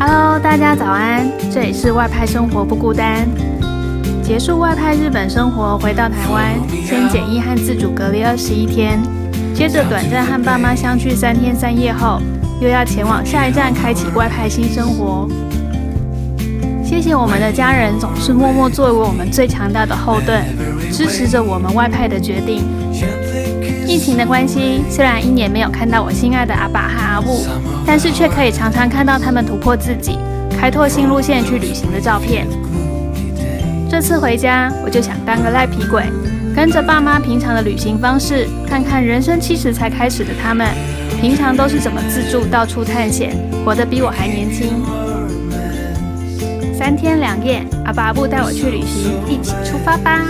Hello， 大家早安，这里是外派生活不孤单。结束外派日本生活，回到台湾，先检疫和自主隔离21天，接着短暂和爸妈相聚3天3夜后，又要前往下一站开启外派新生活。谢谢我们的家人总是默默作为我们最强大的后盾，支持着我们外派的决定。疫情的关系，虽然1年没有看到我心爱的阿爸和阿布，但是却可以常常看到他们突破自己，开拓新路线去旅行的照片。这次回家，我就想当个赖皮鬼，跟着爸妈平常的旅行方式，看看人生70才开始的他们，平常都是怎么自助到处探险，活得比我还年轻。3天2夜，阿爸阿布带我去旅行，一起出发吧！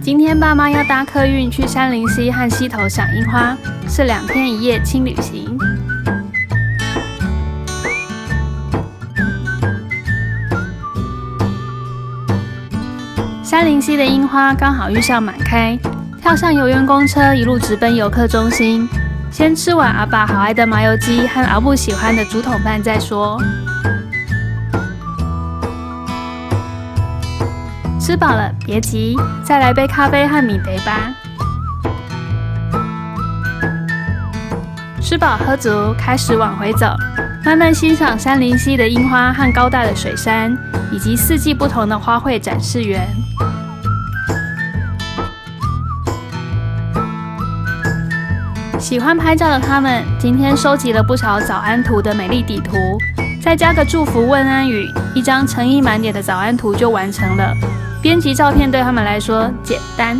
今天爸妈要搭客运去杉林溪和溪头赏樱花，是2天1夜轻旅行。杉林溪的樱花刚好遇上满开，跳上游园公车，一路直奔游客中心。先吃完阿爸好爱的麻油鸡和阿布喜欢的竹筒饭再说。吃饱了别急，再来杯咖啡和米杯吧。吃饱喝足，开始往回走，慢慢欣赏杉林溪的樱花和高大的水山，以及4季不同的花卉展示园。喜欢拍照的他们，今天收集了不少早安图的美丽底图，再加个祝福问安语，一张诚意满点的早安图就完成了。编辑照片对他们来说简单。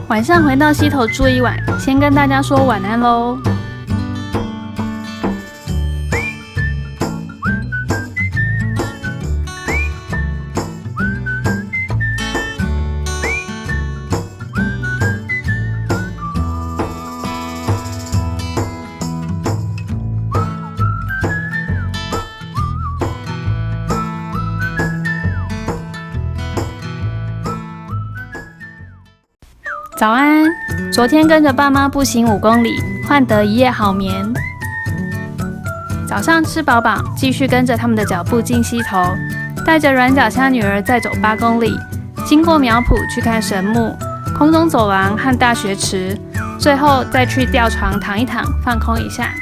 晚上回到溪头住一晚，先跟大家说晚安喽。早安！昨天跟着爸妈步行5公里，换得1夜好眠。早上吃饱饱，继续跟着他们的脚步进溪头，带着软脚虾女儿再走8公里，经过苗圃去看神木、空中走廊和大学池，最后再去吊床躺一躺，放空一下。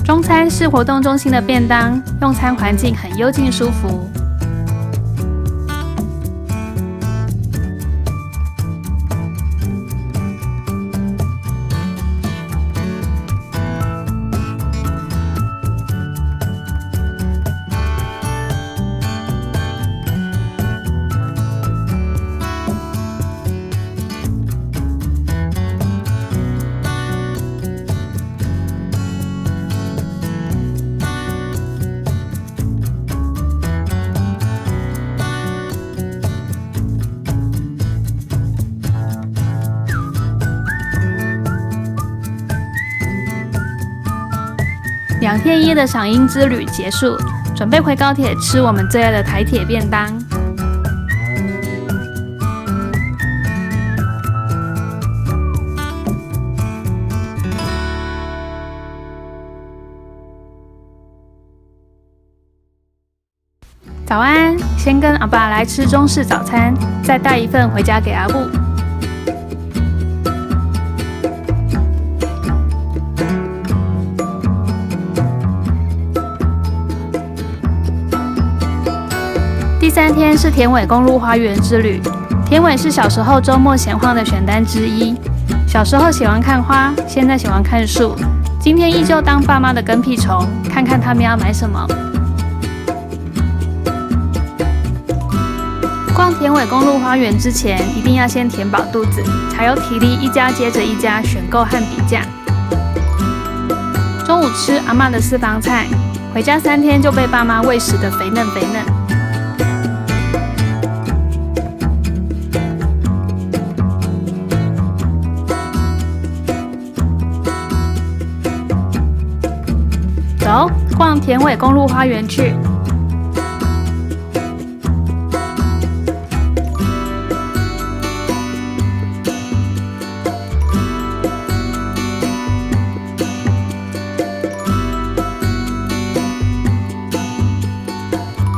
中餐是活动中心的便当，用餐环境很幽静舒服。2天1夜的赏樱之旅结束，准备回高铁吃我们最爱的台铁便当。早安，先跟阿爸来吃中式早餐，再带一份回家给阿布。3天是田尾公路花园之旅。田尾是小时候周末闲晃的选单之一。小时候喜欢看花，现在喜欢看树。今天依旧当爸妈的跟屁虫，看看他们要买什么。逛田尾公路花园之前，一定要先填饱肚子，才有体力一家接着一家选购和比价。中午吃阿嬷的私房菜，回家3天就被爸妈喂食的肥嫩肥嫩。走，逛田尾公路花园去。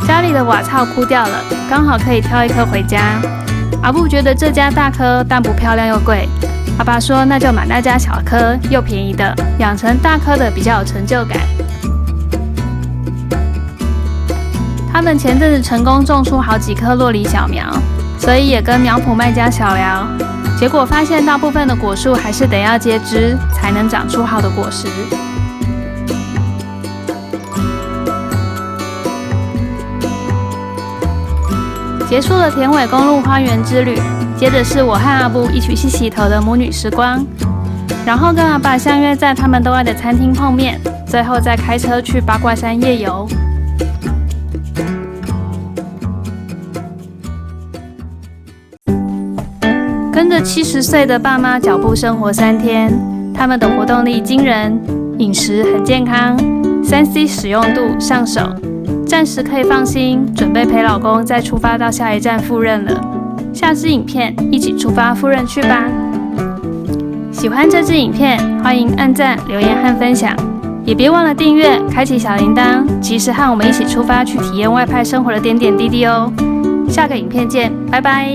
家里的瓦草枯掉了，刚好可以挑一颗回家。阿布觉得这家大颗，但不漂亮又贵。阿爸说那就买那家小颗又便宜的，养成大颗的比较有成就感。他们前阵子成功种出好几棵酪梨小苗，所以也跟苗圃卖家小聊，结果发现大部分的果树还是得要接枝，才能长出好的果实。结束了田尾公路花园之旅，接着是我和阿布一起去洗头的母女时光，然后跟阿爸相约在他们都爱的餐厅碰面，最后再开车去八卦山夜游。跟着70岁的爸妈脚步生活3天，他们的活动力惊人，饮食很健康，3C 使用度上手，暂时可以放心，准备陪老公再出发到下一站赴任了。下支影片一起出发赴任去吧！喜欢这支影片，欢迎按赞、留言和分享，也别忘了订阅、开启小铃铛，及时和我们一起出发去体验外派生活的点点滴滴哦。下个影片见，拜拜！